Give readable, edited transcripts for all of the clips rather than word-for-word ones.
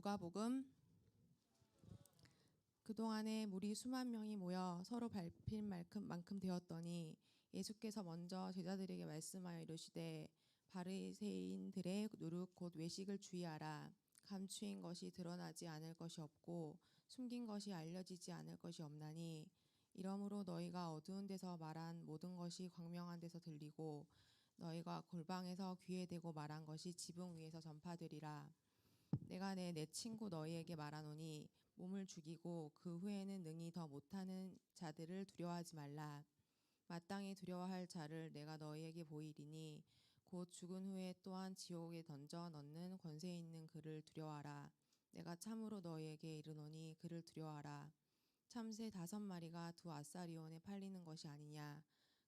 누가복음. 그동안에 무리 수만 명이 모여 서로 밟힐 만큼 되었더니 예수께서 먼저 제자들에게 말씀하여 이르시되 바리새인들의 노릇 곧 외식을 주의하라. 감추인 것이 드러나지 않을 것이 없고 숨긴 것이 알려지지 않을 것이 없나니 이러므로 너희가 어두운 데서 말한 모든 것이 광명한 데서 들리고 너희가 골방에서 귀에 대고 말한 것이 지붕 위에서 전파되리라. 내가 내 친구 너희에게 말하노니 몸을 죽이고 그 후에는 능히 더 못하는 자들을 두려워하지 말라. 마땅히 두려워할 자를 내가 너희에게 보이리니 곧 죽은 후에 또한 지옥에 던져 넣는 권세 있는 그를 두려워하라. 내가 참으로 너희에게 이르노니 그를 두려워하라. 참새 5마리가 두 아사리온에 팔리는 것이 아니냐.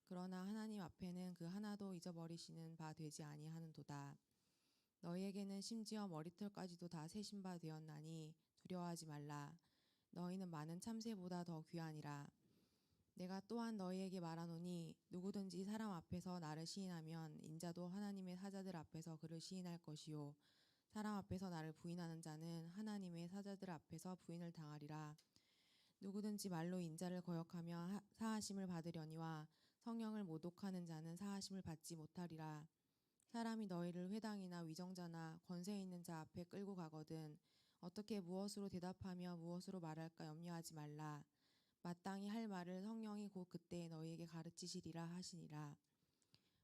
그러나 하나님 앞에는 그 하나도 잊어버리시는 바 되지 아니하는도다. 너희에게는 심지어 머리털까지도 다 세신 바 되었나니 두려워하지 말라. 너희는 많은 참새보다 더 귀하니라. 내가 또한 너희에게 말하노니 누구든지 사람 앞에서 나를 시인하면 인자도 하나님의 사자들 앞에서 그를 시인할 것이요 사람 앞에서 나를 부인하는 자는 하나님의 사자들 앞에서 부인을 당하리라. 누구든지 말로 인자를 거역하며 사하심을 받으려니와 성령을 모독하는 자는 사하심을 받지 못하리라. 사람이 너희를 회당이나 위정자나 권세 있는 자 앞에 끌고 가거든 어떻게 무엇으로 대답하며 무엇으로 말할까 염려하지 말라. 마땅히 할 말을 성령이 곧 그때 너희에게 가르치시리라 하시니라.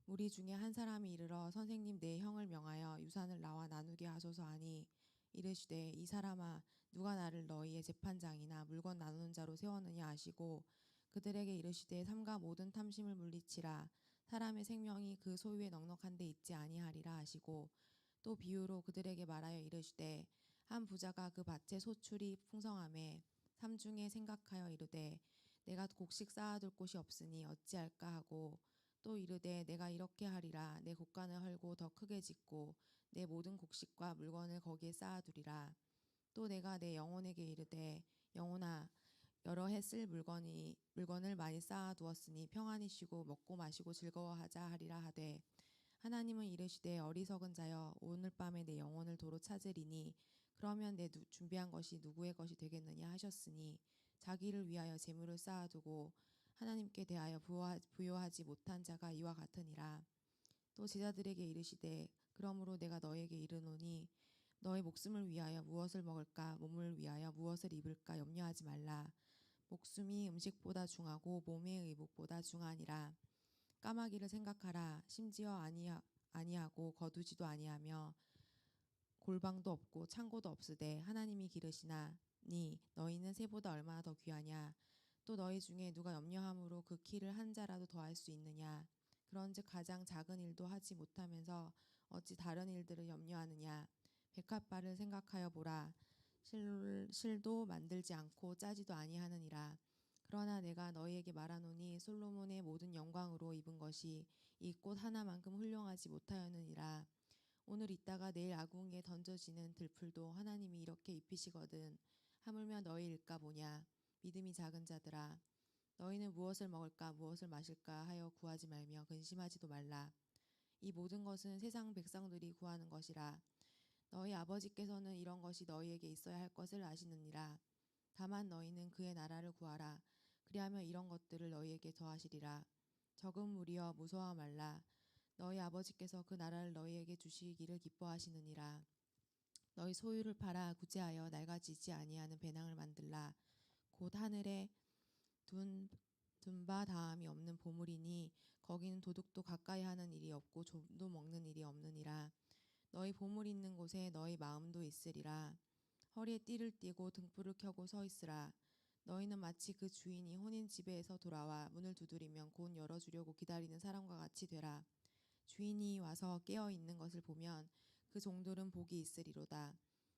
무리 중에 한 사람이 이르러 선생님 내 형을 명하여 유산을 나와 나누게 하소서 하니 이르시되 이 사람아 누가 나를 너희의 재판장이나 물건 나누는 자로 세웠느냐 하시고 그들에게 이르시되 삼가 모든 탐심을 물리치라. 사람의 생명이 그 소유에 넉넉한 데 있지 아니하리라 하시고 또 비유로 그들에게 말하여 이르시되 한 부자가 그 밭에 소출이 풍성함에 삼중에 생각하여 이르되 내가 곡식 쌓아둘 곳이 없으니 어찌할까 하고 또 이르되 내가 이렇게 하리라. 내 곡간을 헐고 더 크게 짓고 내 모든 곡식과 물건을 거기에 쌓아두리라. 또 내가 내 영혼에게 이르되 영혼아 여러 해 쓸 물건을 많이 쌓아두었으니 평안히 쉬고 먹고 마시고 즐거워하자 하리라 하되 하나님은 이르시되 어리석은 자여 오늘 밤에 내 영혼을 도로 찾으리니 그러면 내 준비한 것이 누구의 것이 되겠느냐 하셨으니 자기를 위하여 재물을 쌓아두고 하나님께 대하여 부요하지 못한 자가 이와 같으니라. 또 제자들에게 이르시되 그러므로 내가 너에게 이르노니 너의 목숨을 위하여 무엇을 먹을까 몸을 위하여 무엇을 입을까 염려하지 말라. 목숨이 음식보다 중하고 몸의 의복보다 중하니라. 까마귀를 생각하라. 심지어 아니하고 거두지도 아니하며 골방도 없고 창고도 없으되 하나님이 기르시나니 너희는 새보다 얼마나 더 귀하냐. 또 너희 중에 누가 염려함으로 그 키를 한 자라도 더할 수 있느냐. 그런즉 가장 작은 일도 하지 못하면서 어찌 다른 일들을 염려하느냐. 백합발을 생각하여 보라. 실도 만들지 않고 짜지도 아니하느니라. 그러나 내가 너희에게 말하노니 솔로몬의 모든 영광으로 입은 것이 이 꽃 하나만큼 훌륭하지 못하였느니라. 오늘 있다가 내일 아궁이에 던져지는 들풀도 하나님이 이렇게 입히시거든. 하물며 너희일까 보냐. 믿음이 작은 자들아. 너희는 무엇을 먹을까 무엇을 마실까 하여 구하지 말며 근심하지도 말라. 이 모든 것은 세상 백성들이 구하는 것이라. 너희 아버지께서는 이런 것이 너희에게 있어야 할 것을 아시느니라. 다만 너희는 그의 나라를 구하라. 그리하면 이런 것들을 너희에게 더하시리라. 적은 무리여 무서워 말라. 너희 아버지께서 그 나라를 너희에게 주시기를 기뻐하시느니라. 너희 소유를 팔아 구제하여 낡아지지 아니하는 배낭을 만들라. 곧 하늘에 둔 바 다함이 없는 보물이니 거기는 도둑도 가까이 하는 일이 없고 좀도 먹는 일이 없느니라. 너희 보물 있는 곳에 너희 마음도 있으리라. 허리에 띠를 띠고 등불을 켜고 서 있으라. 너희는 마치 그 주인이 혼인 집에서 돌아와 문을 두드리면 곧 열어주려고 기다리는 사람과 같이 되라. 주인이 와서 깨어 있는 것을 보면 그 종들은 복이 있으리로다.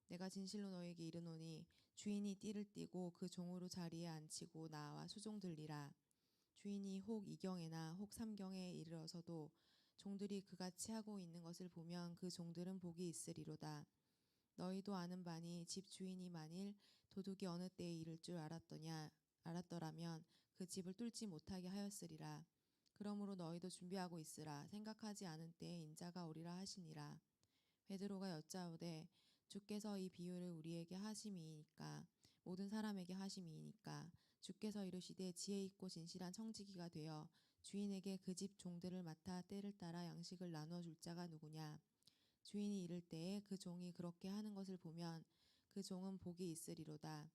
내가 진실로 너희에게 이르노니 주인이 띠를 띠고 그 종으로 자리에 앉히고 나와 수종 들리라. 주인이 혹 2경에나 혹 3경에 이르러서도 종들이 그같이 하고 있는 것을 보면 그 종들은 복이 있으리로다. 너희도 아는 바니 집 주인이 만일 도둑이 어느 때에 이를 줄 알았더라면 그 집을 뚫지 못하게 하였으리라. 그러므로 너희도 준비하고 있으라. 생각하지 않은 때에 인자가 오리라 하시니라. 베드로가 여짜오되 주께서 이 비유를 우리에게 하심이니까 모든 사람에게 하심이니까 주께서 이르시되 지혜 있고 진실한 청지기가 되어 주인에게 그 집 종들을 맡아 때를 따라 양식을 나누어 줄 자가 누구냐. 주인이 이를 때에 그 종이 그렇게 하는 것을 보면 그 종은 복이 있으리로다.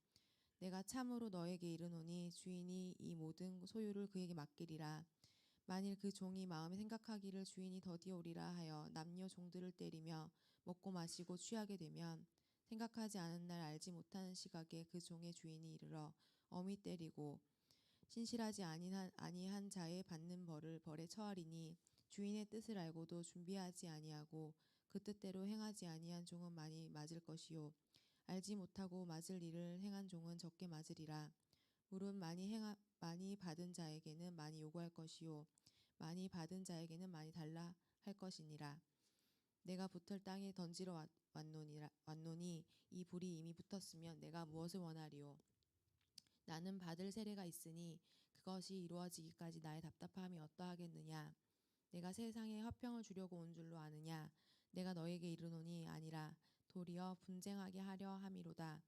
내가 참으로 너에게 이르노니 주인이 이 모든 소유를 그에게 맡기리라. 만일 그 종이 마음에 생각하기를 주인이 더디오리라 하여 남녀 종들을 때리며 먹고 마시고 취하게 되면 생각하지 않은 날 알지 못하는 시각에 그 종의 주인이 이르러 엄히 때리고 신실하지 아니한 자의 받는 벌에 처하리니 주인의 뜻을 알고도 준비하지 아니하고 그 뜻대로 행하지 아니한 종은 많이 맞을 것이요 알지 못하고 맞을 일을 행한 종은 적게 맞으리라. 물은 많이 받은 자에게는 많이 요구할 것이요 많이 받은 자에게는 많이 달라 할 것이니라. 내가 붙을 땅에 던지러 왔노니 이 불이 이미 붙었으면 내가 무엇을 원하리요. 나는 받을 세례가 있으니 그것이 이루어지기까지 나의 답답함이 어떠하겠느냐. 내가 세상에 화평을 주려고 온 줄로 아느냐. 내가 너에게 이르노니 아니라 도리어 분쟁하게 하려 함이로다.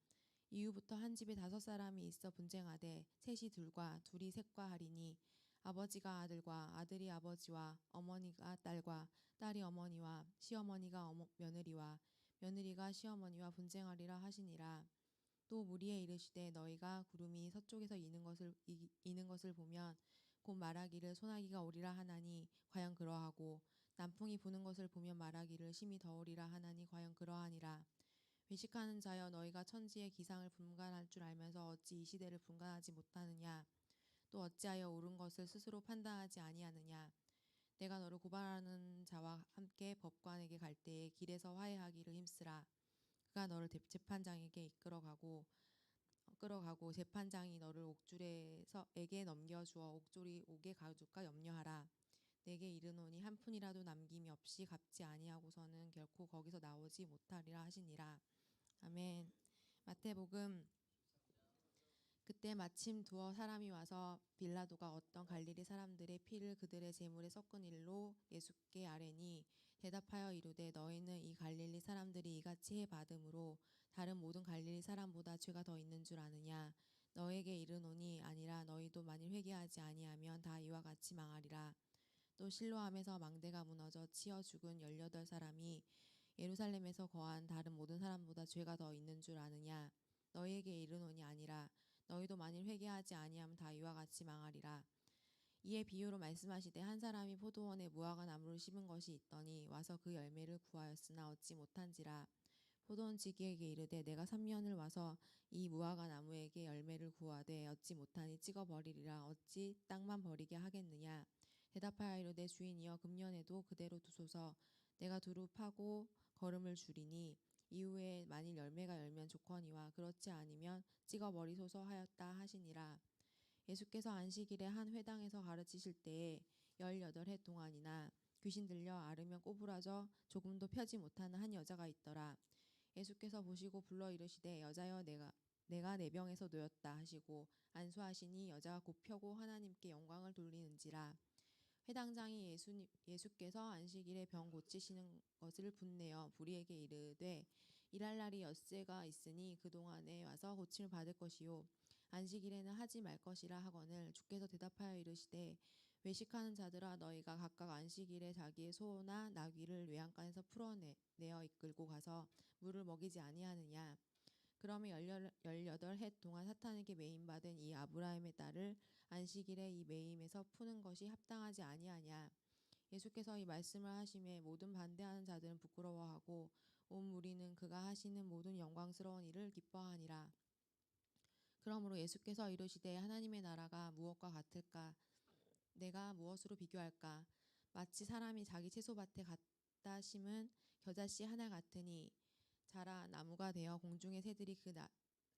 이후부터 한 집에 5사람이 있어 분쟁하되 셋이 둘과 둘이 셋과 하리니 아버지가 아들과 아들이 아버지와 어머니가 딸과 딸이 어머니와 시어머니가 며느리와 며느리가 시어머니와 분쟁하리라 하시니라. 또 무리에 이르시되 너희가 구름이 서쪽에서 이는 것을 보면 곧 말하기를 소나기가 오리라 하나니 과연 그러하고 남풍이 부는 것을 보면 말하기를 심히 더우리라 하나니 과연 그러하니라. 외식하는 자여 너희가 천지의 기상을 분간할 줄 알면서 어찌 이 시대를 분간하지 못하느냐. 또 어찌하여 옳은 것을 스스로 판단하지 아니하느냐. 내가 너를 고발하는 자와 함께 법관에게 갈 때에 길에서 화해하기를 힘쓰라. 그가 너를 재판장에게 끌어가고 재판장이 너를 옥졸에게 넘겨주어 옥졸이 옥에 가둘까 염려하라. 내게 이르노니 한 푼이라도 남김이 없이 갚지 아니하고서는 결코 거기서 나오지 못하리라 하시니라. 아멘. 마태복음. 그때 마침 두어 사람이 와서 빌라도가 어떤 갈릴리 사람들의 피를 그들의 제물에 섞은 일로 예수께 아뢰니 대답하여 이르되 너희는 이 갈릴리 사람들이 이같이 해 받음으로 다른 모든 갈릴리 사람보다 죄가 더 있는 줄 아느냐. 너에게 이르노니 아니라 너희도 만일 회개하지 아니하면 다 이와 같이 망하리라. 또 실로암에서 망대가 무너져 치어 죽은 18사람이 예루살렘에서 거한 다른 모든 사람보다 죄가 더 있는 줄 아느냐. 너희에게 이르노니 아니라 너희도 만일 회개하지 아니하면 다 이와 같이 망하리라. 이에 비유로 말씀하시되 한 사람이 포도원에 무화과 나무를 심은 것이 있더니 와서 그 열매를 구하였으나 얻지 못한지라. 포도원 지기에게 이르되 내가 3년을 와서 이 무화과 나무에게 열매를 구하되 얻지 못하니 찍어 버리리라. 어찌 땅만 버리게 하겠느냐. 대답하여 이르되 주인이여 금년에도 그대로 두소서. 내가 두루 파고 거름을 주리니 이후에 만일 열매가 열면 좋거니와 그렇지 않으면 찍어 버리소서 하였다 하시니라. 예수께서 안식일에 한 회당에서 가르치실 때에 18해 동안이나 귀신 들려 앓으며 꼬부라져 조금도 펴지 못하는 한 여자가 있더라. 예수께서 보시고 불러 이르시되 여자여 내가 내 병에서 놓였다 하시고 안수하시니 여자가 곧 펴고 하나님께 영광을 돌리는지라. 회당장이 예수께서 안식일에 병 고치시는 것을 분내어 무리에게 이르되 일할 날이 엿새가 있으니 그동안에 와서 고침을 받을 것이요 안식일에는 하지 말 것이라 하거늘 주께서 대답하여 이르시되 외식하는 자들아 너희가 각각 안식일에 자기의 소나 나귀를 외양간에서 풀어내어 이끌고 가서 물을 먹이지 아니하느냐. 그러면 18해 동안 사탄에게 매임받은 이 아브라함의 딸을 안식일에 이 매임에서 푸는 것이 합당하지 아니하냐. 예수께서 이 말씀을 하심에 모든 반대하는 자들은 부끄러워하고 온 무리는 그가 하시는 모든 영광스러운 일을 기뻐하니라. 그러므로 예수께서 이르시되 하나님의 나라가 무엇과 같을까. 내가 무엇으로 비교할까. 마치 사람이 자기 채소밭에 갖다 심은 겨자씨 하나 같으니 자라 나무가 되어 공중의 새들이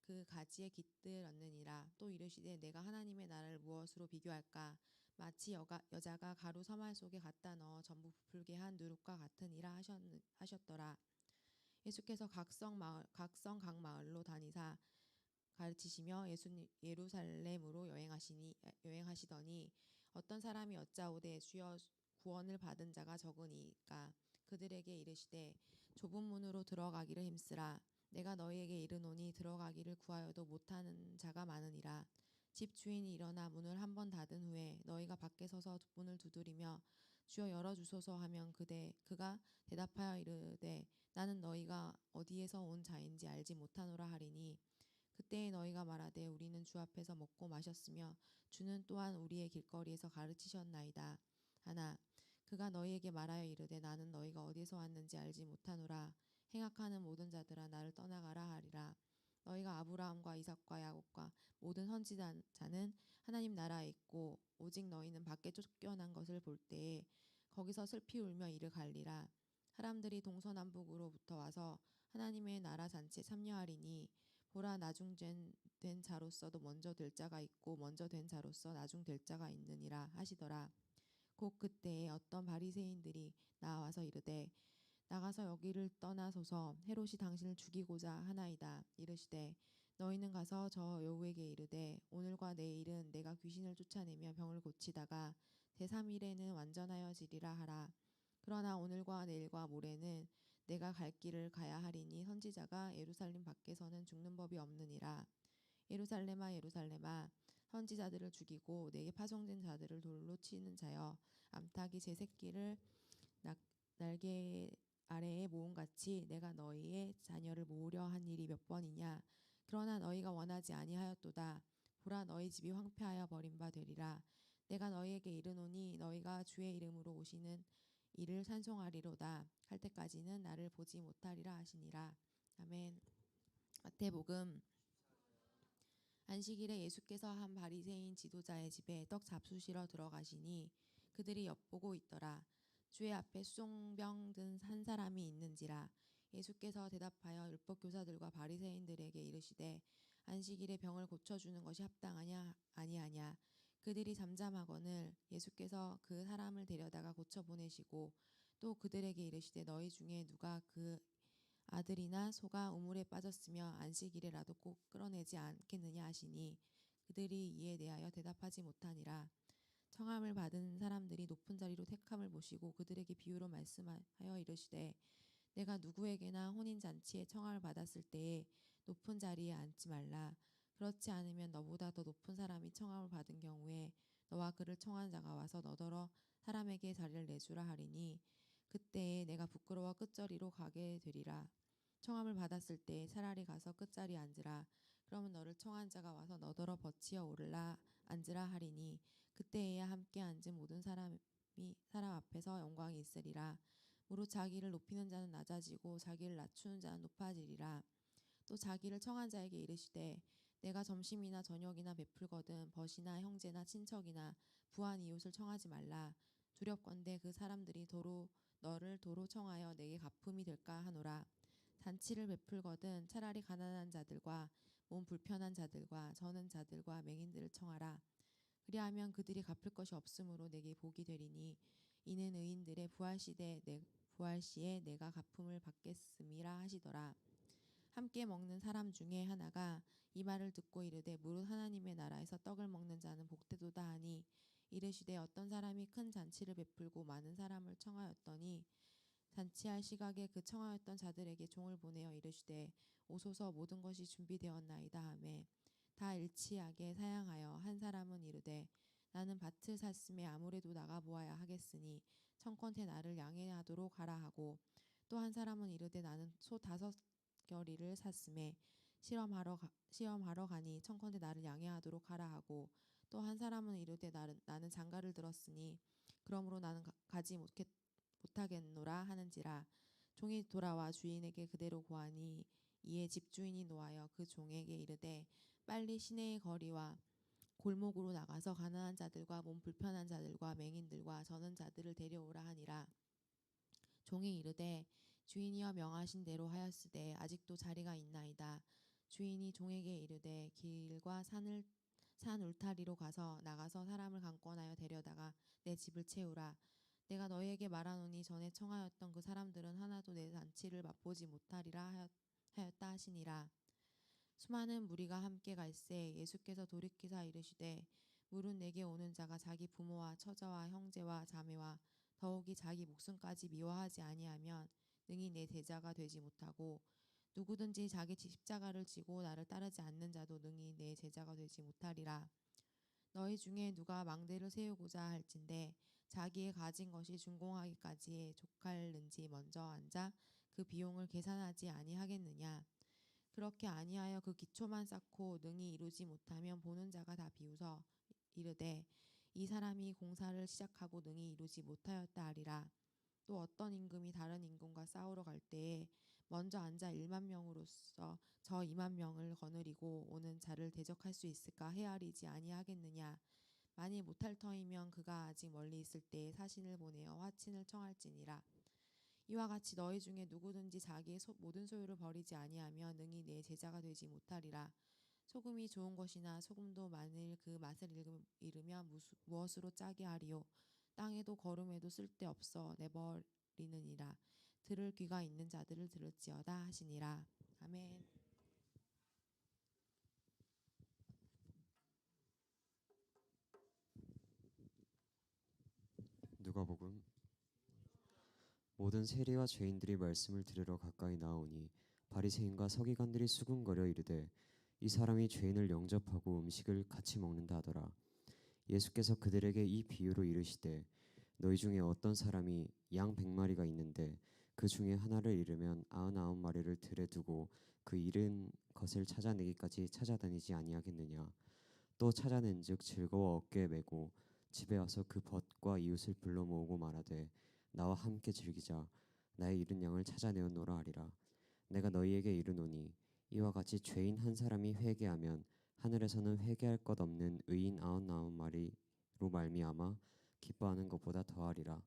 그 가지에 깃들었느니라. 또 이르시되 내가 하나님의 나라를 무엇으로 비교할까. 마치 여자가 가루 서말 속에 갖다 넣어 전부 부풀게 한 누룩과 같으니라 하셨더라. 예수께서 각성 각 마을로 다니사 가르치시며 예루살렘으로 여행하시더니 어떤 사람이 여짜오되 주여 구원을 받은 자가 적으니까 그들에게 이르시되 좁은 문으로 들어가기를 힘쓰라. 내가 너희에게 이르노니 들어가기를 구하여도 못하는 자가 많으니라. 집 주인이 일어나 문을 한 번 닫은 후에 너희가 밖에 서서 문을 두드리며 주여 열어주소서 하면 그가 대답하여 이르되 나는 너희가 어디에서 온 자인지 알지 못하노라 하리니 그때에 너희가 말하되 우리는 주 앞에서 먹고 마셨으며 주는 또한 우리의 길거리에서 가르치셨나이다 하나 그가 너희에게 말하여 이르되 나는 너희가 어디서 왔는지 알지 못하노라 행악하는 모든 자들아 나를 떠나가라 하리라. 너희가 아브라함과 이삭과 야곱과 모든 선지자는 하나님 나라에 있고 오직 너희는 밖에 쫓겨난 것을 볼 때에 거기서 슬피 울며 이를 갈리라. 사람들이 동서남북으로부터 와서 하나님의 나라 잔치에 참여하리니 보라 나중된 자로서도 먼저 될 자가 있고 먼저 된 자로서 나중 될 자가 있느니라 하시더라. 곧 그때에 어떤 바리새인들이 나와서 이르되 나가서 여기를 떠나소서 헤롯이 당신을 죽이고자 하나이다 이르시되 너희는 가서 저 여우에게 이르되 오늘과 내일은 내가 귀신을 쫓아내며 병을 고치다가 제3일에는 완전하여지리라 하라. 그러나 오늘과 내일과 모레는 내가 갈 길을 가야 하리니 선지자가 예루살렘 밖에서는 죽는 법이 없느니라. 예루살렘아 예루살렘아 선지자들을 죽이고 내게 파송된 자들을 돌로 치는 자여 암탉이 제 새끼를 날개 아래에 모음같이 내가 너희의 자녀를 모으려 한 일이 몇 번이냐. 그러나 너희가 원하지 아니하였도다. 보라 너희 집이 황폐하여 버린 바 되리라. 내가 너희에게 이르노니 너희가 주의 이름으로 오시는 이를 찬송하리로다 할 때까지는 나를 보지 못하리라 하시니라. 아멘. 마태복음. 안식일에 예수께서 한 바리새인 지도자의 집에 떡 잡수시러 들어가시니 그들이 엿보고 있더라. 주의 앞에 수종병 든 한 사람이 있는지라. 예수께서 대답하여 율법 교사들과 바리새인들에게 이르시되 안식일에 병을 고쳐주는 것이 합당하냐 아니하냐. 그들이 잠잠하거늘 예수께서 그 사람을 데려다가 고쳐 보내시고 또 그들에게 이르시되 너희 중에 누가 그 아들이나 소가 우물에 빠졌으며 안식일에라도 꼭 끌어내지 않겠느냐 하시니 그들이 이에 대하여 대답하지 못하니라. 청함을 받은 사람들이 높은 자리로 택함을 보시고 그들에게 비유로 말씀하여 이르시되 내가 누구에게나 혼인잔치에 청함을 받았을 때에 높은 자리에 앉지 말라. 그렇지 않으면 너보다 더 높은 사람이 청함을 받은 경우에 너와 그를 청한 자가 와서 너더러 사람에게 자리를 내주라 하리니 그때에 내가 부끄러워 끝자리로 가게 되리라. 청함을 받았을 때 차라리 가서 끝자리에 앉으라. 그러면 너를 청한 자가 와서 너더러 버치어 오르라 앉으라 하리니 그때에야 함께 앉은 모든 사람 앞에서 영광이 있으리라. 무릇 자기를 높이는 자는 낮아지고 자기를 낮추는 자는 높아지리라. 또 자기를 청한 자에게 이르시되 내가 점심이나 저녁이나 베풀거든 벗이나 형제나 친척이나 부한 이웃을 청하지 말라. 두렵건대 그 사람들이 너를 도로 청하여 내게 갚음이 될까 하노라. 잔치를 베풀거든 차라리 가난한 자들과 몸 불편한 자들과 저는 자들과 맹인들을 청하라. 그리하면 그들이 갚을 것이 없으므로 내게 복이 되리니 이는 의인들의 부활 시에 내가 갚음을 받겠음이라 하시더라. 함께 먹는 사람 중에 하나가 이 말을 듣고 이르되 무릇 하나님의 나라에서 떡을 먹는 자는 복되도다 하니 이르시되 어떤 사람이 큰 잔치를 베풀고 많은 사람을 청하였더니 잔치할 시각에 그 청하였던 자들에게 종을 보내어 이르시되 오소서 모든 것이 준비되었나이다 하매 다 일치하게 사양하여 한 사람은 이르되 나는 밭을 샀음에 아무래도 나가 보아야 하겠으니 청컨대 나를 양해하도록 하라 하고 또 한 사람은 이르되 나는 소 5겨리를 샀음에 시험하러 가니 청컨대 나를 양해하도록 하라 하고 또 한 사람은 이르되 나는 장가를 들었으니 그러므로 나는 가지 못하겠노라 하는지라. 종이 돌아와 주인에게 그대로 고하니 이에 집주인이 노하여 그 종에게 이르되 빨리 시내의 거리와 골목으로 나가서 가난한 자들과 몸 불편한 자들과 맹인들과 저는 자들을 데려오라 하니라. 종이 이르되 주인이여 명하신 대로 하였으되 아직도 자리가 있나이다. 주인이 종에게 이르되 길과 산 울타리로 나가서 사람을 강권하여 데려다가 내 집을 채우라. 내가 너희에게 말하노니 전에 청하였던 그 사람들은 하나도 내 잔치를 맛보지 못하리라 하였다 하시니라. 수많은 무리가 함께 갈새 예수께서 돌이키사 이르시되 무릇 내게 오는 자가 자기 부모와 처자와 형제와 자매와 더욱이 자기 목숨까지 미워하지 아니하면 능히 내 제자가 되지 못하고 누구든지 자기 십자가를 지고 나를 따르지 않는 자도 능히 내 제자가 되지 못하리라. 너희 중에 누가 망대를 세우고자 할진대 자기의 가진 것이 준공하기까지에 족할는지 먼저 앉아 그 비용을 계산하지 아니하겠느냐. 그렇게 아니하여 그 기초만 쌓고 능히 이루지 못하면 보는 자가 다 비웃어 이르되 이 사람이 공사를 시작하고 능히 이루지 못하였다 하리라. 또 어떤 임금이 다른 임금과 싸우러 갈 때에 먼저 앉아 1만 명으로서 저 2만 명을 거느리고 오는 자를 대적할 수 있을까 헤아리지 아니하겠느냐. 만일 못할 터이면 그가 아직 멀리 있을 때에 사신을 보내어 화친을 청할지니라. 이와 같이 너희 중에 누구든지 자기의 모든 소유를 버리지 아니하면 능히 내 제자가 되지 못하리라. 소금이 좋은 것이나 소금도 만일 그 맛을 잃으면 무엇으로 짜게 하리요. 땅에도 거름에도 쓸데없어 내버리느니라. 들을 귀가 있는 자들을 들을지어다 하시니라. 아멘. 누가복음. 모든 세리와 죄인들이 말씀을 들으러 가까이 나오니 바리새인과 서기관들이 수군거려 이르되 이 사람이 죄인을 영접하고 음식을 같이 먹는다 하더라. 예수께서 그들에게 이 비유로 이르시되 너희 중에 어떤 사람이 양 100마리가 있는데 그 중에 하나를 잃으면 99마리를 들에 두고 그 잃은 것을 찾아내기까지 찾아다니지 아니하겠느냐. 또 찾아낸즉 즐거워 어깨에 메고 집에 와서 그 벗과 이웃을 불러 모으고 말하되 나와 함께 즐기자. 나의 잃은 양을 찾아내었노라 하리라. 내가 너희에게 이르노니 이와 같이 죄인 한 사람이 회개하면 하늘에서는 회개할 것 없는 의인 99마리로 말미암아 기뻐하는 것보다 더하리라.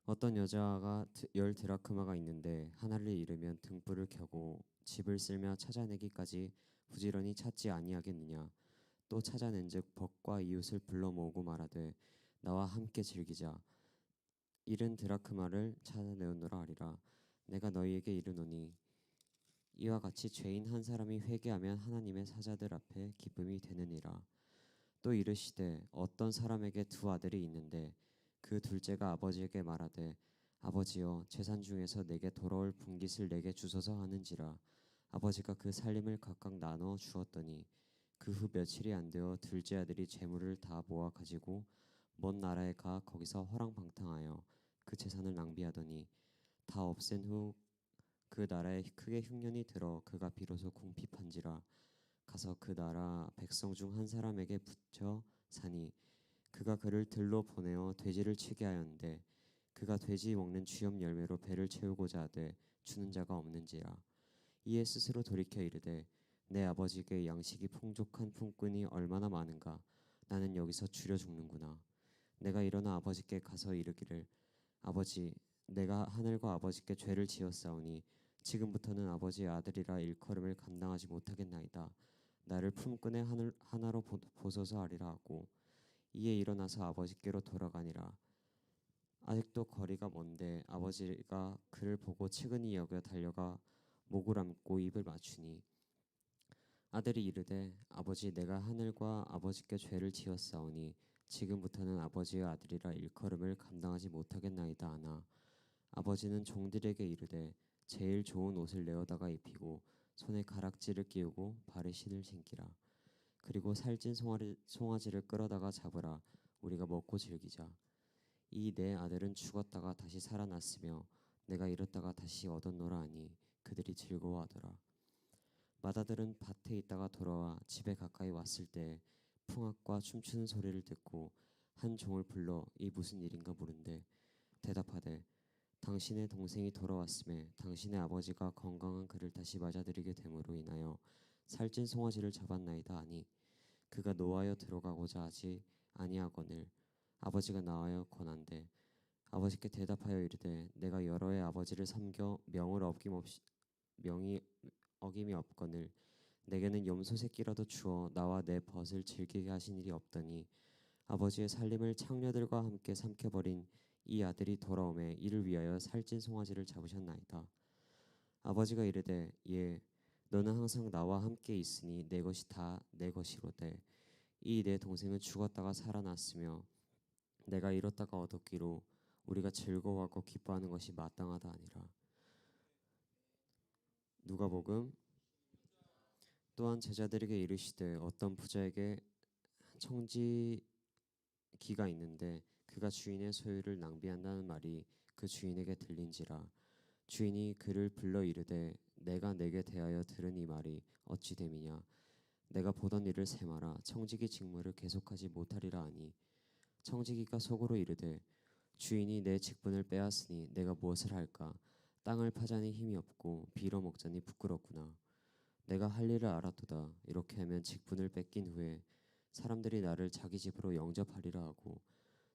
어떤 여자가 10드라크마가 있는데 하나를 잃으면 등불을 켜고 집을 쓸며 찾아내기까지 부지런히 찾지 아니하겠느냐. 또 찾아낸즉 벗과 이웃을 불러 모으고 말하되 나와 함께 즐기자. 잃은 드라크마를 찾아내었노라 하리라. 내가 너희에게 이르노니 이와 같이 죄인 한 사람이 회개하면 하나님의 사자들 앞에 기쁨이 되느니라. 또 이르시되 어떤 사람에게 2 아들이 있는데 그 둘째가 아버지에게 말하되 아버지여 재산 중에서 내게 돌아올 분깃을 내게 주소서 하는지라. 아버지가 그 살림을 각각 나눠 주었더니 그 후 며칠이 안 되어 둘째 아들이 재물을 다 모아 가지고 먼 나라에 가 거기서 허랑방탕하여 그 재산을 낭비하더니 다 없앤 후 그 나라에 크게 흉년이 들어 그가 비로소 궁핍한지라. 가서 그 나라 백성 중 한 사람에게 붙여 사니 그가 그를 들로 보내어 돼지를 치게 하였는데 그가 돼지 먹는 쥐염 열매로 배를 채우고자 하되 주는 자가 없는지라. 이에 스스로 돌이켜 이르되 내 아버지께 양식이 풍족한 품꾼이 얼마나 많은가. 나는 여기서 줄여 죽는구나. 내가 일어나 아버지께 가서 이르기를 아버지 내가 하늘과 아버지께 죄를 지었사오니 지금부터는 아버지의 아들이라 일컬음을 감당하지 못하겠나이다. 나를 품꾼의 하나로 보소서 하리라 하고 이에 일어나서 아버지께로 돌아가니라. 아직도 거리가 먼데 아버지가 그를 보고 측은히 여겨 달려가 목을 안고 입을 맞추니 아들이 이르되 아버지 내가 하늘과 아버지께 죄를 지었사오니 지금부터는 아버지의 아들이라 일컬음을 감당하지 못하겠나이다 하나 아버지는 종들에게 이르되 제일 좋은 옷을 내어다가 입히고 손에 가락지를 끼우고 발에 신을 신기라. 그리고 살찐 송아지를 끌어다가 잡으라. 우리가 먹고 즐기자. 이 내 아들은 죽었다가 다시 살아났으며 내가 잃었다가 다시 얻었노라 하니 그들이 즐거워하더라. 맏아들은 밭에 있다가 돌아와 집에 가까이 왔을 때 풍악과 춤추는 소리를 듣고 한 종을 불러 이 무슨 일인가 물은데 대답하되 당신의 동생이 돌아왔음에 당신의 아버지가 건강한 그를 다시 맞아들이게 됨으로 인하여 살찐 송아지를 잡았나이다 하니 그가 노하여 들어가고자 하지 아니하거늘 아버지가 나와여 권한대 아버지께 대답하여 이르되 내가 여러 해 아버지를 섬겨 명이 어김이 없거늘 내게는 염소 새끼라도 주어 나와 내 벗을 즐기게 하신 일이 없더니 아버지의 살림을 창녀들과 함께 삼켜버린 이 아들이 돌아오매 이를 위하여 살찐 송아지를 잡으셨나이다. 아버지가 이르되 예 너는 항상 나와 함께 있으니 내 것이 다 내 것이로되 이 내 동생은 죽었다가 살아났으며 내가 잃었다가 얻었기로 우리가 즐거워하고 기뻐하는 것이 마땅하다 아니라. 누가복음. 또한 제자들에게 이르시되 어떤 부자에게 청지기가 있는데 그가 주인의 소유를 낭비한다는 말이 그 주인에게 들린지라. 주인이 그를 불러 이르되 내가 내게 대하여 들은 이 말이 어찌 됨이냐. 내가 보던 일을 세마라. 청지기 직무를 계속하지 못하리라 하니 청지기가 속으로 이르되 주인이 내 직분을 빼앗으니 내가 무엇을 할까. 땅을 파자니 힘이 없고 빌어먹자니 부끄럽구나. 내가 할 일을 알았도다. 이렇게 하면 직분을 뺏긴 후에 사람들이 나를 자기 집으로 영접하리라 하고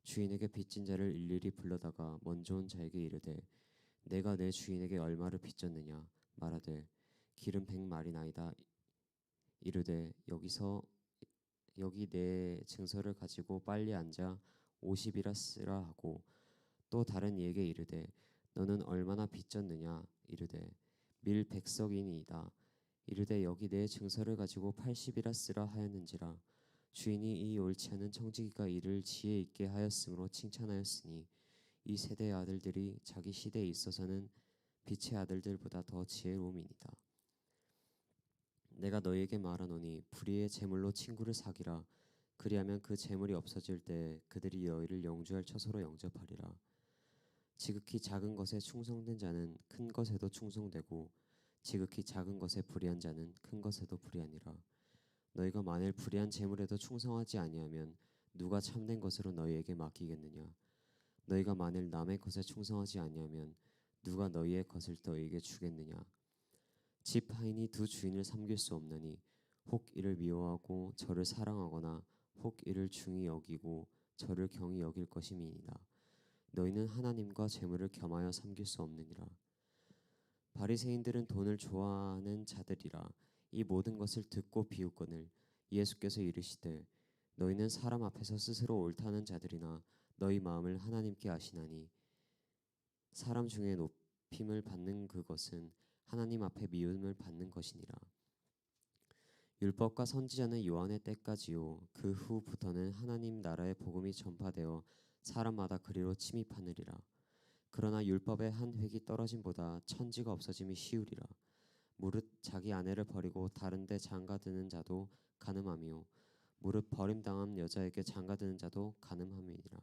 주인에게 빚진 자를 일일이 불러다가 먼저 온 자에게 이르되 내가 내 주인에게 얼마를 빚졌느냐. 말하되 기름 100마리나이다. 이르되 여기 내 증서를 가지고 빨리 앉아 50이라 쓰라 하고 또 다른 이에게 이르되 너는 얼마나 빚졌느냐. 이르되 밀 100석이니이다. 이르되 여기 내 증서를 가지고 80이라 쓰라 하였는지라. 주인이 이 옳지 않은 청지기가 이를 지혜 있게 하였으므로 칭찬하였으니 이 세대의 아들들이 자기 시대에 있어서는 빛의 아들들보다 더 지혜로움이니이다. 내가 너희에게 말하노니 불의의 재물로 친구를 사기라. 그리하면 그 재물이 없어질 때 그들이 너희를 영주할 처소로 영접하리라. 지극히 작은 것에 충성된 자는 큰 것에도 충성되고 지극히 작은 것에 불의한 자는 큰 것에도 불의하니라. 너희가 만일 불의한 재물에도 충성하지 아니하면 누가 참된 것으로 너희에게 맡기겠느냐. 너희가 만일 남의 것에 충성하지 아니하면 누가 너희의 것을 너희에게 주겠느냐. 집 하인이 두 주인을 섬길 수 없나니 혹 이를 미워하고 저를 사랑하거나 혹 이를 중히 여기고 저를 경히 여길 것임이니라. 너희는 하나님과 재물을 겸하여 섬길 수 없느니라. 바리새인들은 돈을 좋아하는 자들이라. 이 모든 것을 듣고 비웃거늘 예수께서 이르시되 너희는 사람 앞에서 스스로 옳다는 자들이나 너희 마음을 하나님께 아시나니 사람 중에 높임을 받는 그것은 하나님 앞에 미움을 받는 것이니라. 율법과 선지자는 요한의 때까지요 그 후부터는 하나님 나라의 복음이 전파되어 사람마다 그리로 침입하느리라. 그러나 율법의 한 획이 떨어짐보다 천지가 없어짐이 쉬우리라. 무릇 자기 아내를 버리고 다른 데 장가드는 자도 간음하며 무릇 버림당한 여자에게 장가드는 자도 간음함이니라.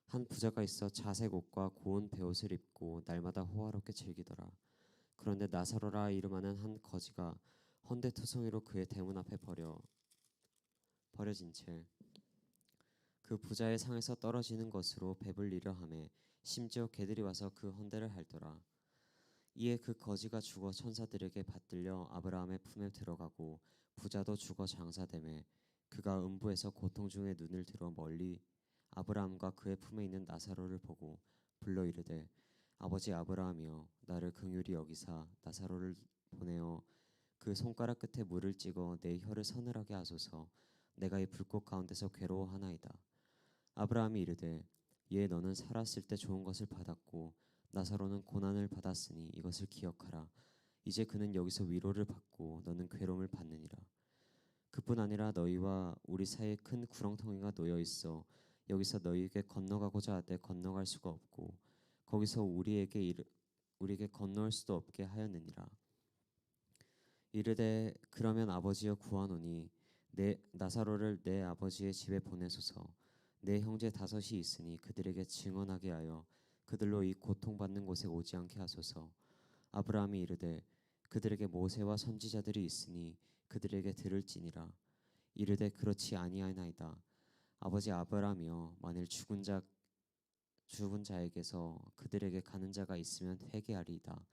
한 부자가 있어 자색 옷과 고운 베옷을 입고 날마다 호화롭게 즐기더라. 그런데 나사로라 이름하는 한 거지가 헌데투성이로 그의 대문 앞에 버려진 채 그 부자의 상에서 떨어지는 것으로 배불리려 하매 심지어 개들이 와서 그 헌데를 핥더라. 이에 그 거지가 죽어 천사들에게 받들려 아브라함의 품에 들어가고 부자도 죽어 장사되매 그가 음부에서 고통 중에 눈을 들어 멀리 아브라함과 그의 품에 있는 나사로를 보고 불러 이르되 아버지 아브라함이여 나를 긍휼히 여기사 나사로를 보내어 그 손가락 끝에 물을 찍어 내 혀를 서늘하게 하소서. 내가 이 불꽃 가운데서 괴로워하나이다. 아브라함이 이르되 예 너는 살았을 때 좋은 것을 받았고 나사로는 고난을 받았으니 이것을 기억하라. 이제 그는 여기서 위로를 받고 너는 괴로움을 받느니라. 그뿐 아니라 너희와 우리 사이에 큰 구렁텅이가 놓여 있어 여기서 너희에게 건너가고자 하되 건너갈 수가 없고 거기서 우리에게 건너올 수도 없게 하였느니라. 이르되 그러면 아버지여 구하노니 나사로를 내 아버지의 집에 보내소서. 내 형제 5이 있으니 그들에게 증언하게 하여 그들로 이 고통받는 곳에 오지 않게 하소서. 아브라함이 이르되 그들에게 모세와 선지자들이 있으니 그들에게 들을지니라. 이르되 그렇지 아니하나이다. 아버지 아브라함이여 만일 죽은 자에게서 그들에게 가는 자가 있으면 회개하리이다.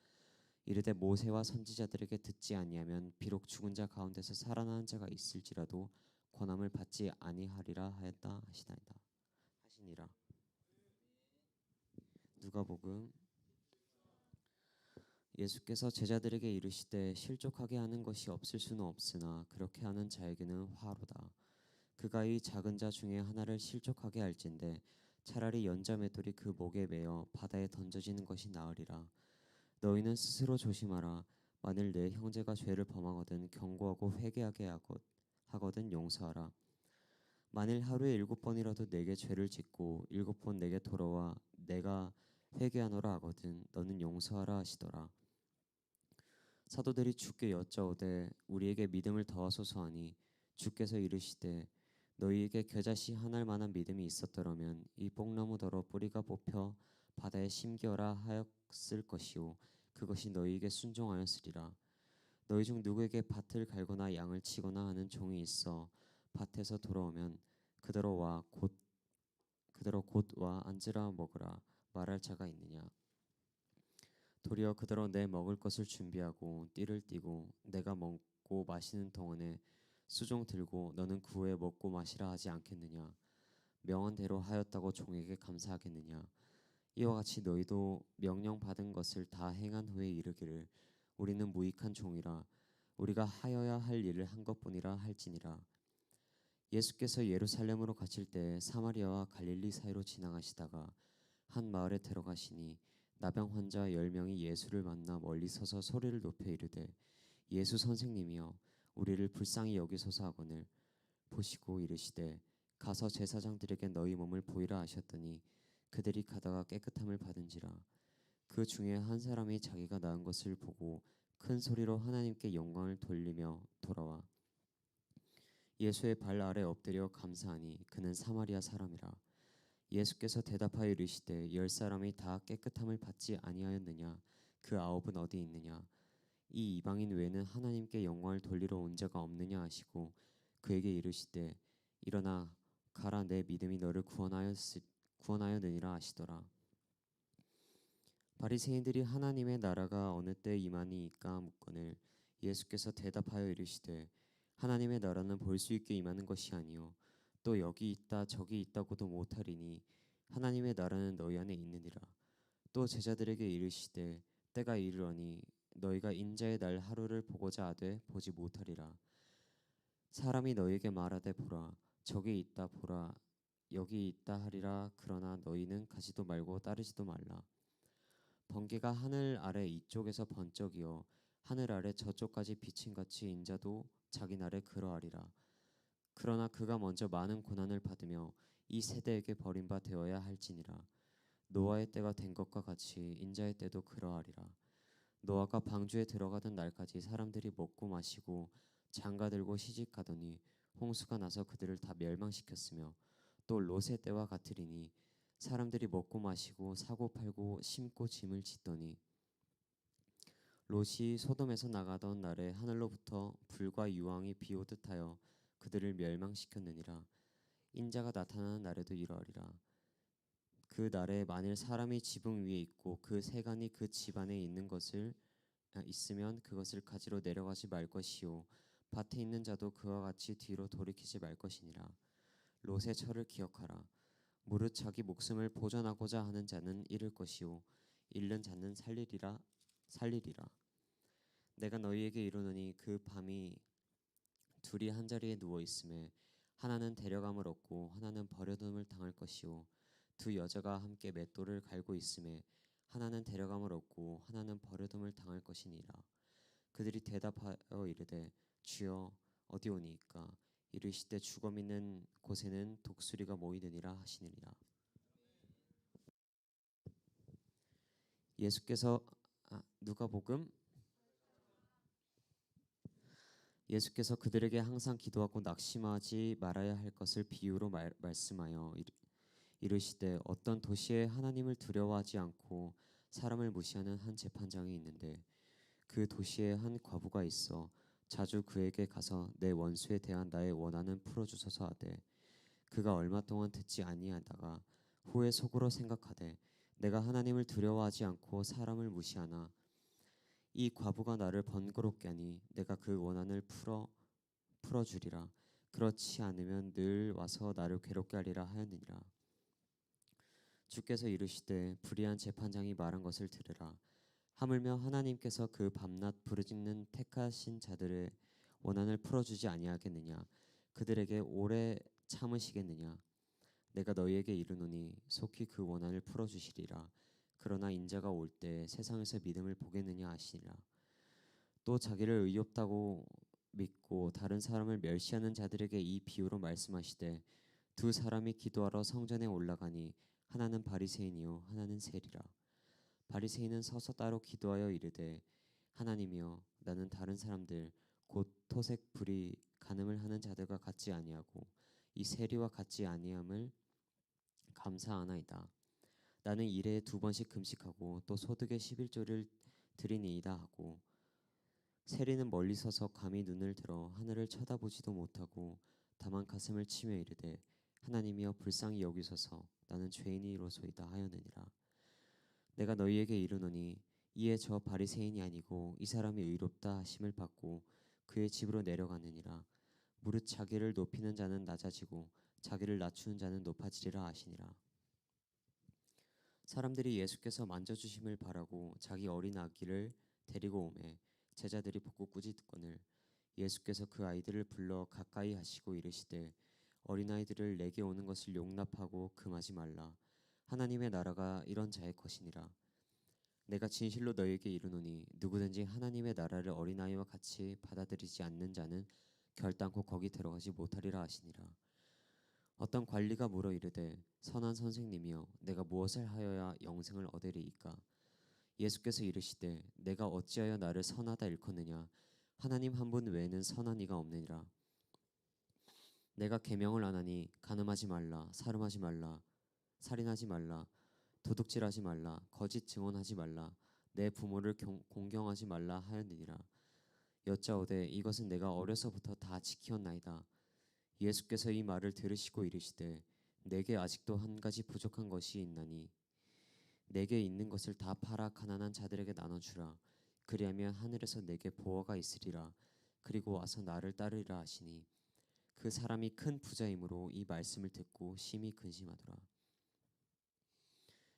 이르되 모세와 선지자들에게 듣지 아니하면 비록 죽은 자 가운데서 살아나는 자가 있을지라도 권함을 받지 아니하리라 하였다 하시니라. 누가복음. 예수께서 제자들에게 이르시되 실족하게 하는 것이 없을 수는 없으나 그렇게 하는 자에게는 화로다. 그가 이 작은 자 중에 하나를 실족하게 할진대 차라리 연자맷돌이 그 목에 매어 바다에 던져지는 것이 나으리라. 너희는 스스로 조심하라. 만일 내 형제가 죄를 범하거든 경고하고 회개하게 하거든 용서하라. 만일 하루에 7번이라도 내게 죄를 짓고 7번 내게 돌아와 내가 회개하노라 하거든 너는 용서하라 하시더라. 사도들이 주께 여짜오되 우리에게 믿음을 더하소서 하니 주께서 이르시되 너희에게 겨자씨 하나일 만한 믿음이 있었더라면 이 뽕나무더러 뿌리가 뽑혀 바다에 심기어라 하였을 것이요 그것이 너희에게 순종하였으리라. 너희 중 누구에게 밭을 갈거나 양을 치거나 하는 종이 있어 밭에서 돌아오면 그더러 곧 와 앉으라 먹으라 말할 자가 있느냐. 도리어 그더러 내 먹을 것을 준비하고 띠를 띠고 내가 먹고 마시는 동안에 수종 들고 너는 그 후에 먹고 마시라 하지 않겠느냐. 명언대로 하였다고 종에게 감사하겠느냐. 이와 같이 너희도 명령 받은 것을 다 행한 후에 이르기를 우리는 무익한 종이라 우리가 하여야 할 일을 한 것뿐이라 할지니라. 예수께서 예루살렘으로 가실 때 사마리아와 갈릴리 사이로 지나가시다가 한 마을에 들어가시니 나병 환자 10명이 예수를 만나 멀리 서서 소리를 높여 이르되 예수 선생님이여 우리를 불쌍히 여기소서 하거늘 보시고 이르시되 가서 제사장들에게 너희 몸을 보이라 하셨더니 그들이 가다가 깨끗함을 받은지라. 그 중에 한 사람이 자기가 나은 것을 보고 큰 소리로 하나님께 영광을 돌리며 돌아와 예수의 발 아래 엎드려 감사하니 그는 사마리아 사람이라. 예수께서 대답하여 이르시되 10사람이 다 깨끗함을 받지 아니하였느냐. 그 9은 어디 있느냐. 이 이방인 외에는 하나님께 영광을 돌리러 온 자가 없느냐 하시고 그에게 이르시되 일어나 가라 내 믿음이 너를 구원하였느니라 하시더라. 바리새인들이 하나님의 나라가 어느 때 임하니이까 묻거늘 예수께서 대답하여 이르시되 하나님의 나라는 볼 수 있게 임하는 것이 아니요 또 여기 있다 저기 있다고도 못하리니 하나님의 나라는 너희 안에 있느니라. 또 제자들에게 이르시되 때가 이르러니 너희가 인자의 날 하루를 보고자 하되 보지 못하리라. 사람이 너희에게 말하되 보라 저기 있다 보라 여기 있다 하리라. 그러나 너희는 가지도 말고 따르지도 말라. 번개가 하늘 아래 이쪽에서 번쩍이어 하늘 아래 저쪽까지 비친 같이 인자도 자기 날에 그러하리라. 그러나 그가 먼저 많은 고난을 받으며 이 세대에게 버림바 되어야 할지니라. 노아의 때가 된 것과 같이 인자의 때도 그러하리라. 노아가 방주에 들어가던 날까지 사람들이 먹고 마시고 장가들고 시집가더니 홍수가 나서 그들을 다 멸망시켰으며 또 롯의 때와 같으리니 사람들이 먹고 마시고 사고 팔고 심고 짐을 짓더니 롯이 소돔에서 나가던 날에 하늘로부터 불과 유황이 비오듯 하여 그들을 멸망시켰느니라. 인자가 나타나는 날에도 이러하리라. 그 날에 만일 사람이 지붕 위에 있고 그 세간이 그 집안에 있으면 그것을 가지러 내려가지 말 것이요 밭에 있는 자도 그와 같이 뒤로 돌이키지 말 것이니라. 롯의 철을 기억하라. 무릇 자기 목숨을 보전하고자 하는 자는 잃을 것이요 잃는 자는 살리리라. 내가 너희에게 이르노니 그 밤이 둘이 한 자리에 누워 있음에 하나는 데려감을 얻고 하나는 버려둠을 당할 것이요 두 여자가 함께 맷돌을 갈고 있음에 하나는 데려감을 얻고 하나는 버려둠을 당할 것이니라. 그들이 대답하여 이르되 주여 어디오니이까. 이르시되 죽어 있는 곳에는 독수리가 모이느니라 하시니라. 예수께서 누가복음 예수께서 그들에게 항상 기도하고 낙심하지 말아야 할 것을 비유로 말씀하여 이르시되 어떤 도시에 하나님을 두려워하지 않고 사람을 무시하는 한 재판장이 있는데 그 도시에 한 과부가 있어 자주 그에게 가서 내 원수에 대한 나의 원한은 풀어주소서 하되 그가 얼마 동안 듣지 아니하다가 후에 속으로 생각하되 내가 하나님을 두려워하지 않고 사람을 무시하나 이 과부가 나를 번거롭게 하니 내가 그 원한을 풀어주리라. 그렇지 않으면 늘 와서 나를 괴롭게 하리라 하였느니라. 주께서 이르시되 불의한 재판장이 말한 것을 들으라. 하물며 하나님께서 그 밤낮 부르짖는 택하신 자들의 원한을 풀어주지 아니하겠느냐. 그들에게 오래 참으시겠느냐. 내가 너희에게 이르노니 속히 그 원한을 풀어주시리라. 그러나 인자가 올 때 세상에서 믿음을 보겠느냐 하시니라. 또 자기를 의롭다고 믿고 다른 사람을 멸시하는 자들에게 이 비유로 말씀하시되 두 사람이 기도하러 성전에 올라가니 하나는 바리새인이요 하나는 세리라. 바리새인은 서서 따로 기도하여 이르되 하나님이여 나는 다른 사람들 곧 토색 불이 간음을 하는 자들과 같지 아니하고 이 세리와 같지 아니함을 감사하나이다. 나는 일에 2번씩 금식하고 또 소득의 11조를 드리니이다 하고 세리는 멀리 서서 감히 눈을 들어 하늘을 쳐다보지도 못하고 다만 가슴을 치며 이르되 하나님이여 불쌍히 여기소서 나는 죄인이로소이다 하였느니라. 내가 너희에게 이르노니 이에 저 바리새인이 아니고 이 사람이 의롭다 하심을 받고 그의 집으로 내려가느니라. 무릇 자기를 높이는 자는 낮아지고 자기를 낮추는 자는 높아지리라 하시니라. 사람들이 예수께서 만져주심을 바라고 자기 어린 아기를 데리고 오매 제자들이 보고 꾸짖거늘 예수께서 그 아이들을 불러 가까이 하시고 이르시되 어린아이들을 내게 오는 것을 용납하고 금하지 말라. 하나님의 나라가 이런 자의 것이니라. 내가 진실로 너희에게 이르노니 누구든지 하나님의 나라를 어린아이와 같이 받아들이지 않는 자는 결단코 거기 들어가지 못하리라 하시니라. 어떤 관리가 물어 이르되 선한 선생님이여 내가 무엇을 하여야 영생을 얻으리이까? 예수께서 이르시되 내가 어찌하여 나를 선하다 일컫느냐? 하나님 한 분 외에는 선한 이가 없느니라. 내가 계명을 안 하니 간음하지 말라, 살음하지 말라, 살인하지 말라, 도둑질하지 말라, 거짓 증언하지 말라, 내 부모를 공경하지 말라 하였느니라. 여짜오되 이것은 내가 어려서부터 다 지키었나이다. 예수께서 이 말을 들으시고 이르시되 내게 아직도 한 가지 부족한 것이 있나니 내게 있는 것을 다 팔아 가난한 자들에게 나눠주라. 그리하면 하늘에서 내게 보화가 있으리라. 그리고 와서 나를 따르리라 하시니 그 사람이 큰 부자이므로 이 말씀을 듣고 심히 근심하더라.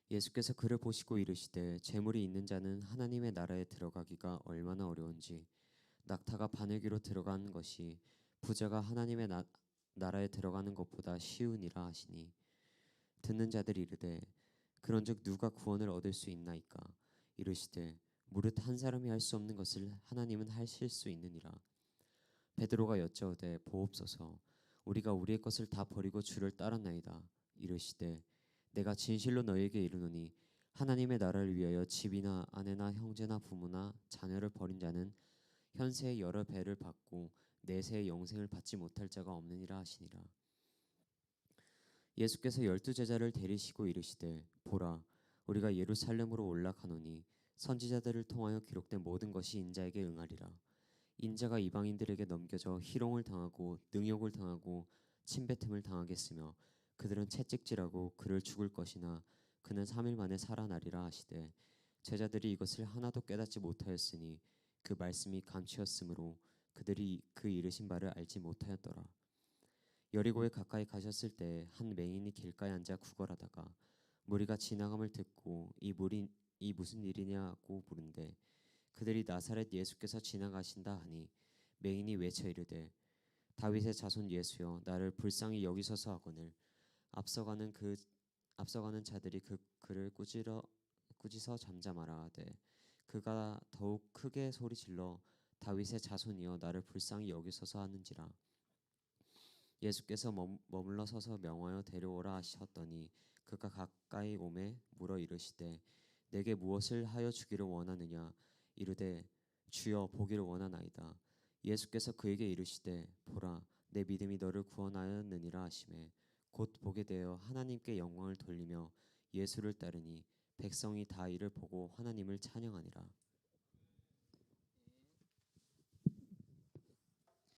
예수께서 그를 보시고 이르시되 재물이 있는 자는 하나님의 나라에 들어가기가 얼마나 어려운지 낙타가 바늘귀로 들어가는 것이 부자가 하나님의 나라에 들어가는 것보다 쉬우니라 하시니 듣는 자들이 이르되 그런즉 누가 구원을 얻을 수 있나이까? 이르시되 무릇 한 사람이 할 수 없는 것을 하나님은 하실 수 있느니라. 베드로가 여짜오되 보옵소서 우리가 우리의 것을 다 버리고 주를 따랐나이다. 이르시되 내가 진실로 너희에게 이르노니 하나님의 나라를 위하여 집이나 아내나 형제나 부모나 자녀를 버린 자는 현세의 여러 배를 받고 내세의 영생을 받지 못할 자가 없느니라 하시니라. 예수께서 12제자를 데리시고 이르시되 보라 우리가 예루살렘으로 올라가노니 선지자들을 통하여 기록된 모든 것이 인자에게 응하리라. 인자가 이방인들에게 넘겨져 희롱을 당하고 능욕을 당하고 침뱉음을 당하겠으며 그들은 채찍질하고 그를 죽을 것이나 그는 3일 만에 살아나리라 하시되 제자들이 이것을 하나도 깨닫지 못하였으니 그 말씀이 감추었으므로 그들이 그 이르신 바를 알지 못하였더라. 여리고에 가까이 가셨을 때 한 맹인이 길가에 앉아 구걸하다가 무리가 지나감을 듣고 이 무슨 일이냐고 물은데 그들이 나사렛 예수께서 지나가신다 하니 맹인이 외쳐 이르되 다윗의 자손 예수여 나를 불쌍히 여기소서 하거늘 앞서가는 자들이 그를 꾸짖어 잠잠하라 하되 그가 더욱 크게 소리질러 다윗의 자손이여 나를 불쌍히 여기소서 하는지라. 예수께서 머물러 서서 명하여 데려오라 하셨더니 그가 가까이 오매 물어 이르시되 내게 무엇을 하여 주기를 원하느냐? 이르되 주여 보기를 원하나이다. 예수께서 그에게 이르시되 보라 내 믿음이 너를 구원하였느니라 하시매 곧 보게 되어 하나님께 영광을 돌리며 예수를 따르니 백성이 다 이를 보고 하나님을 찬양하니라.